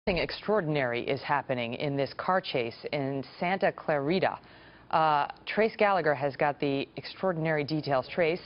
Something extraordinary is happening in this car chase in Santa Clarita. Trace Gallagher has got the extraordinary details. Trace.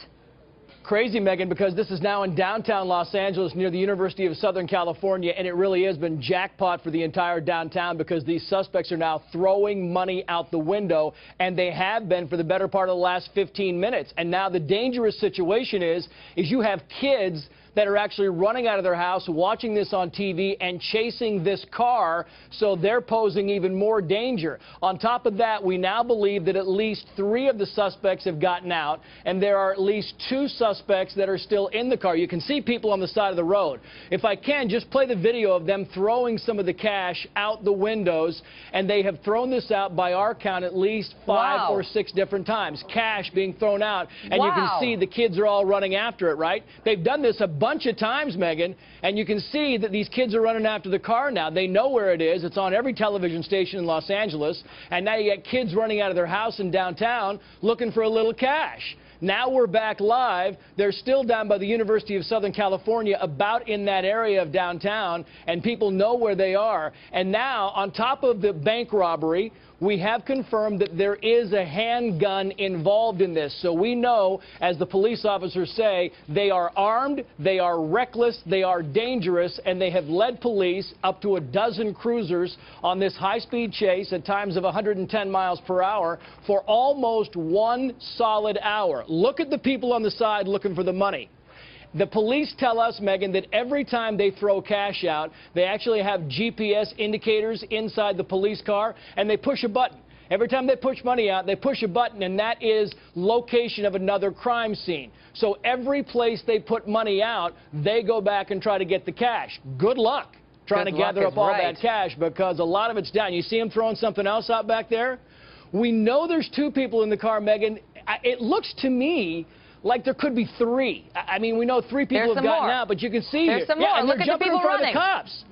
Crazy, Megan, because this is now in downtown Los Angeles near the University of Southern California, and it really has been jackpot for the entire downtown because these suspects are now throwing money out the window, and they have been for the better part of the last 15 minutes. And now the dangerous situation is you have kids that are actually running out of their house, watching this on TV and chasing this car, so they're posing even more danger. On top of that, we now believe that at least 3 of the suspects have gotten out, and there are at least 2 suspects that are still in the car. You can see people on the side of the road. If I can, just play the video of them throwing some of the cash out the windows, and they have thrown this out by our count at least 5 or 6 different times. Cash being thrown out, and you can see the kids are all running after it, right? They've done this a bunch of times, Megan, and you can see that these kids are running after the car now. They know where it is. It's on every television station in Los Angeles, and now you get kids running out of their house in downtown looking for a little cash. Now we're back live. They're still down by the University of Southern California, about in that area of downtown, and people know where they are. And now, on top of the bank robbery, we have confirmed that there is a handgun involved in this. So we know, as the police officers say, they are armed, they are reckless, they are dangerous, and they have led police up to a dozen cruisers on this high-speed chase at times of 110 miles per hour for almost 1 solid hour. Look at the people on the side looking for the money. The police tell us, Megan, that every time they throw cash out, they actually have GPS indicators inside the police car, and they push a button. Every time they push money out, they push a button, and that is location of another crime scene. So every place they put money out, they go back and try to get the cash. Good luck trying to gather up all that cash, because a lot of it's down. You see them throwing something else out back there? We know there's 2 people in the car, Megan. It looks to me like there could be 3. I mean, we know 3 people have gotten out, but you can see there's some more. and Look they're at the jumping people in front running. of the cops,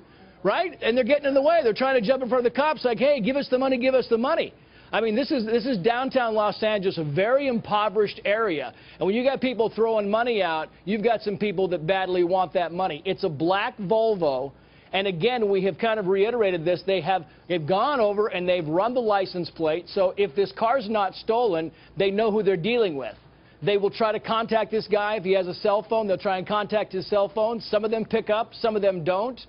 right? And they're getting in the way. They're trying to jump in front of the cops like, hey, give us the money, give us the money. I mean, this is downtown Los Angeles, a very impoverished area. And when you got people throwing money out, you've got some people that badly want that money. It's a black Volvo. And again, we have kind of reiterated this. They've gone over and they've run the license plate. So if this car's not stolen, they know who they're dealing with. They will try to contact this guy. If he has a cell phone, they'll try and contact his cell phone. Some of them pick up, some of them don't.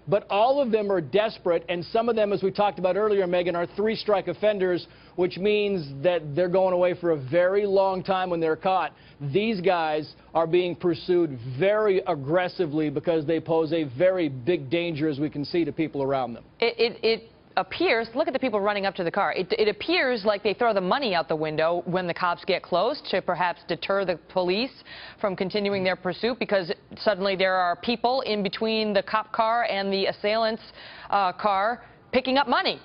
But all of them are desperate, and some of them, as we talked about earlier, Megan, are 3-strike offenders, which means that they're going away for a very long time when they're caught. These guys are being pursued very aggressively because they pose a very big danger, as we can see, to people around them. It appears, look at the people running up to the car. It appears like they throw the money out the window when the cops get close to perhaps deter the police from continuing their pursuit, because suddenly there are people in between the cop car and the assailant's car picking up money.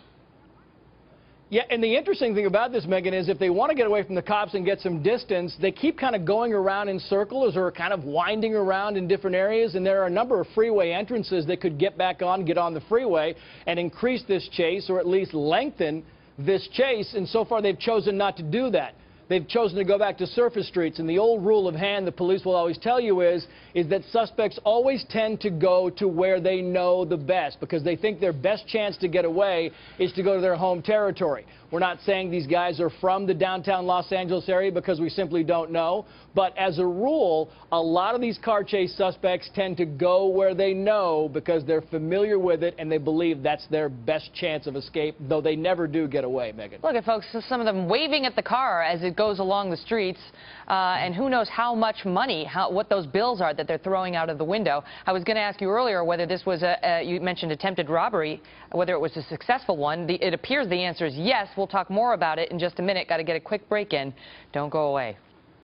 Yeah, and the interesting thing about this, Megan, is if they want to get away from the cops and get some distance, they keep kind of going around in circles or kind of winding around in different areas, and there are a number of freeway entrances they could get back on, get on the freeway, and increase this chase, or at least lengthen this chase, and so far they've chosen not to do that. They've chosen to go back to surface streets, and the old rule of hand the police will always tell you is that suspects always tend to go to where they know the best, because they think their best chance to get away is to go to their home territory. We're not saying these guys are from the downtown Los Angeles area, because we simply don't know. But as a rule, a lot of these car chase suspects tend to go where they know because they're familiar with it and they believe that's their best chance of escape, though they never do get away, Megan. Look at folks, some of them waving at the car as it goes along the streets, and who knows how much money, what those bills are that they're throwing out of the window. I was going to ask you earlier whether this was you mentioned attempted robbery, whether it was a successful one. It appears the answer is yes. We'll talk more about it in just a minute. Got to get a quick break in. Don't go away.